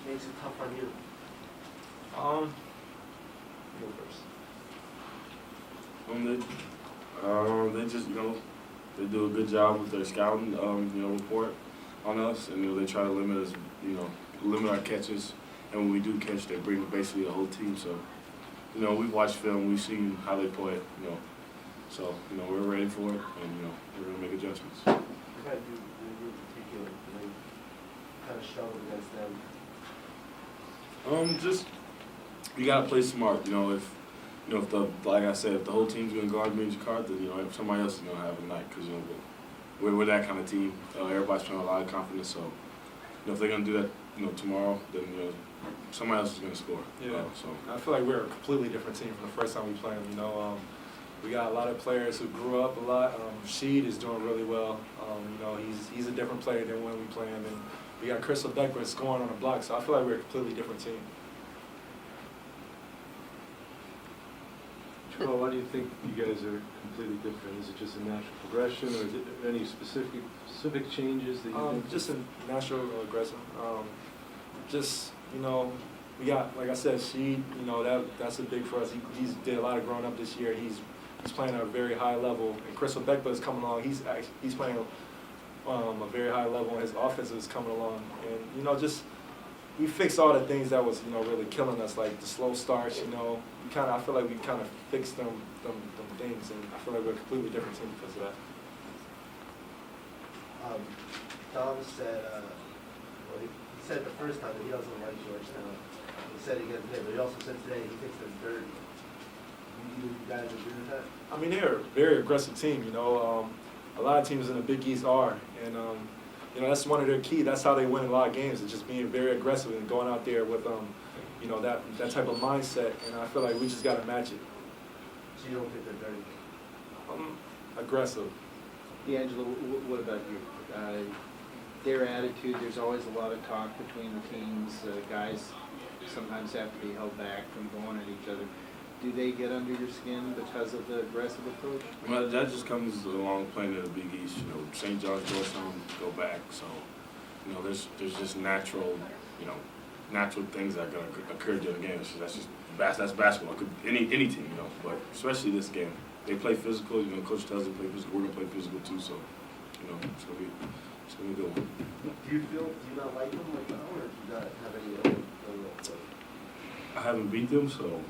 makes it tough on you? Go first. They just, they do a good job with their scouting, report on us, and they try to limit us, limit our catches. And when we do catch, they bring basically a whole team. So, we've watched film, we've seen how they play, So, we're ready for it, and we're gonna make adjustments. What about you in particular? You kind of struggled against them. Just you gotta play smart. If like I said, if the whole team's gonna guard me and JaKarr, then somebody else is gonna have a night because we're that kind of team. Everybody's playing a lot of confidence. So if they're gonna do that, tomorrow, then somebody else is gonna score. Yeah. So I feel like we're a completely different team from the first time we played them. We got a lot of players who grew up a lot. Sheed is doing really well. He's a different player than when we play him. And we got Crystal Beckwood scoring on the block. So I feel like we're a completely different team. Well, why do you think you guys are completely different? Is it just a natural progression, or is there any specific changes that you think? Just a natural aggression. We got, like I said, Sheed. That's a big for us. He's did a lot of growing up this year. He's playing at a very high level. And Crystal Beckwood is coming along. He's playing a very high level, and his offense is coming along. And we fixed all the things that was really killing us, like the slow starts. I feel like we kind of fixed them things, and I feel like we're a completely different team because of that. Dom said, he said the first time that he doesn't like Georgetown. He said he gets hit, but he also said today he thinks they're dirty. You guys agree with that? I mean, they're a very aggressive team. A lot of teams in the Big East are, and that's one of their key. That's how they win a lot of games. Is just being very aggressive and going out there with that type of mindset. And I feel like we just got to match it. So you don't think they're dirty? Aggressive. D'Angelo, what about you? Their attitude, there's always a lot of talk between the teams. Guys sometimes have to be held back from going at each other. Do they get under your skin because of the aggressive approach? Well, that just comes along playing in the Big East. St. John's, Georgetown go back, so there's just natural things that are gonna occur during the game. That's basketball. It could any team, but especially this game. They play physical. Coach tells them to play physical. We're gonna play physical too. So it's gonna be a good one. Do you not like them like now, or do you not have any other I haven't beat them, so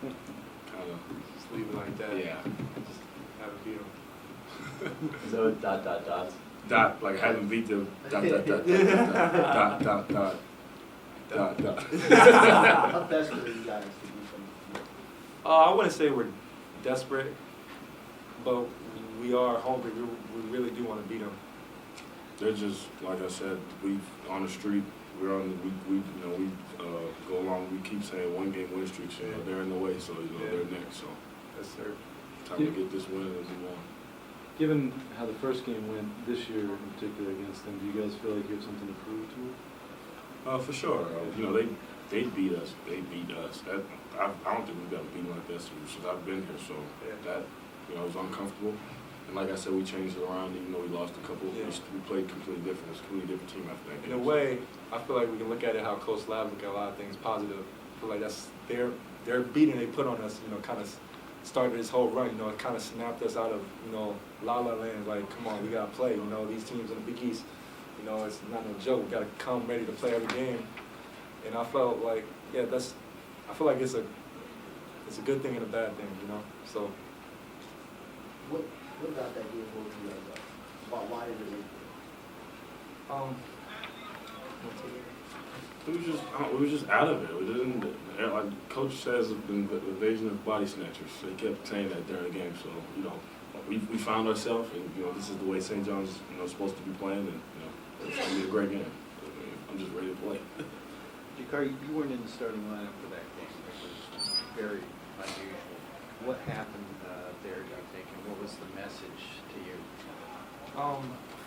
kind of Just leave it like that. yeah. Just have it beat them. So ... Dot, like I haven't beat them. Dot. How desperate are you guys to do something? I wouldn't say we're desperate, but we are hungry. We really do want to beat them. They're just like I said. We on the street. We're on. We go along. We keep saying one game win streak. So they're in the way. So they're next. So Yes, sir. time to get this win and move on. Given how the first game went this year in particular against them, do you guys feel like you have something to prove to them? For sure. They beat us. They beat us. I don't think we've got beaten like this since I've been here. So that was uncomfortable. And like I said, we changed it around. Even though we lost a couple, we played completely different. It's a completely different team after that game. In a way, I feel like we can look at it how Coach Lab look at a lot of things positive. I feel like that's their beating they put on us. Kind of started this whole run. It kind of snapped us out of la la land. Like, come on, we gotta play. These teams in the Big East. It's not no joke. We gotta come ready to play every game. And I felt like, I feel like it's a good thing and a bad thing. So. What about that game woke you guys up? Why did it We were just out of it. We didn't. Like Coach says, the invasion of body snatchers. They kept saying that during the game. So we found ourselves, and this is the way St. John's supposed to be playing, and it's gonna be a great game. I'm just ready to play. JaKarr, you weren't in the starting lineup for that game. It was very unusual. What happened there, do you think, and what was the message to you? I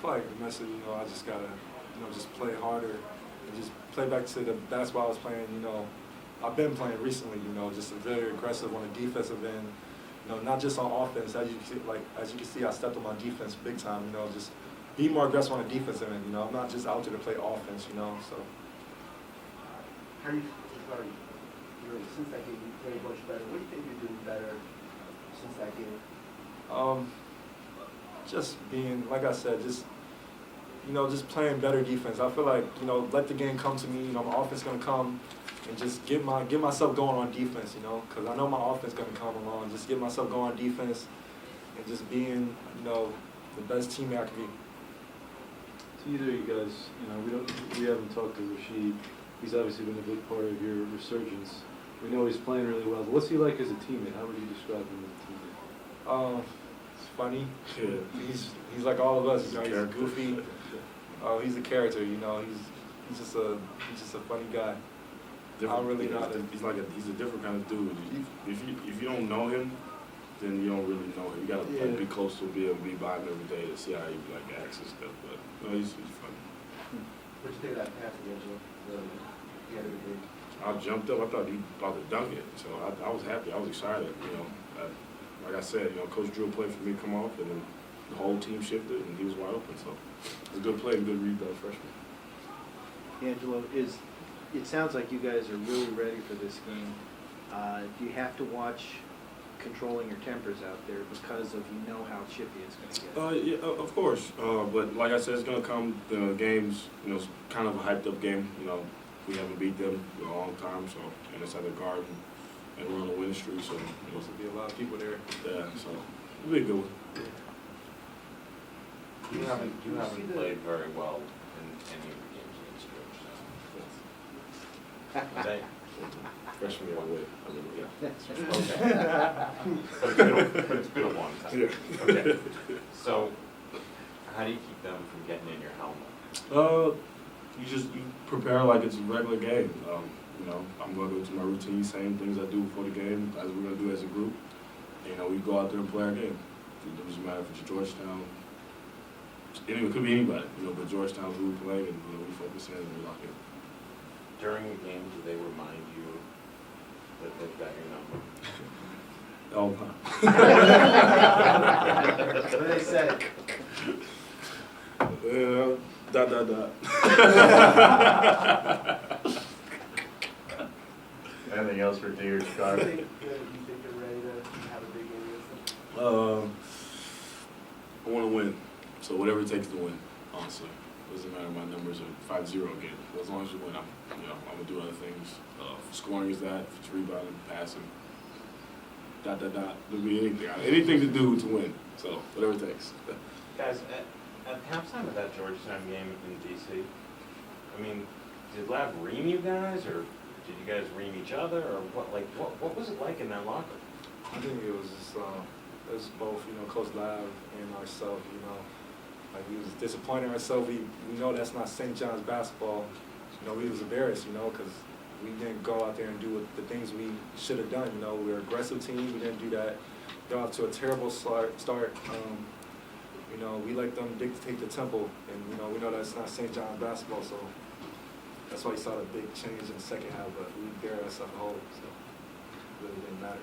feel like the message, I just gotta, just play harder and just play back to the basketball I was playing. I've been playing recently. Just very aggressive on the defensive end. Not just on offense. As you can see, I stepped on my defense big time. Just be more aggressive on the defensive end. I'm not just out there to play offense. So. how do you, sorry, since that game, you played much better. What do you think you're doing better since that game? Just being, like I said, just just playing better defense. I feel like let the game come to me. My offense gonna come, and just get myself going on defense. Because I know my offense gonna come along. Just get myself going on defense, and just being the best teammate I can be. To either of you guys, we haven't talked to Rashid. He's obviously been a big part of your resurgence. We know he's playing really well. But what's he like as a teammate? How would you describe him as a teammate? It's funny. Yeah. He's like all of us. He's goofy. He's a character. He's just a funny guy. I don't really know. He's a different kind of dude. If you don't know him, then you don't really know him. You gotta be close to him, be able to be by him every day to see how he acts and stuff. But no, he's funny. What'd you think of that pass, Angelo? The end of the game? I jumped up. I thought he about to dunk it, so I was happy. I was excited. Like I said, Coach Drew played for me to come off, and then the whole team shifted, and he was wide open. So it was a good play, and good read by the freshman. Angelo, it sounds like you guys are really ready for this game. Do you have to watch controlling your tempers out there because of how chippy it's going to get? Yeah, of course. But like I said, it's going to come. The game's, it's kind of a hyped up game. We haven't beat them in a long time, so and it's at the Garden, and we're on a winning streak, so Supposed to be a lot of people there. yeah, so it'll be a good one. You haven't played very well in any of the games against Georgetown. They, Freshman year, I wait. okay. But it's been a long time. Yeah. Okay. So, how do you keep them from getting in your helmet? You prepare like it's a regular game. I'm going to go to my routine, same things I do before the game, as we're going to do as a group. We go out there and play our game. It doesn't matter if it's Georgetown. It could be anybody, but Georgetown's who we play, and we focus in and we lock in. During the game, do they remind you that they've got your number? All the time. What do they say? Dot. Anything else for Deer You Scar? think you're ready to have a big game against them? I want to win, so whatever it takes to win, honestly. Doesn't matter, my numbers are 5-0 again. But as long as you win, I'm gonna do other things. Scoring is that, if it's rebounding, passing, dot. There'll be anything to do to win. So whatever it takes. Guys, at halftime of that Georgetown game in DC, did Lav ream you guys, or did you guys ream each other, or what was it like in that locker room? I think it was just, it was both, Coach Lav and ourselves, we was disappointed in ourselves. We know that's not St. John's basketball. We was embarrassed, because we didn't go out there and do the things we should have done. We were an aggressive team. We didn't do that. Got off to a terrible start. We let them dictate the tempo, and we know that's not St. John's basketball. So that's why you saw the big change in the second half. But we buried ourselves whole, so it really didn't matter.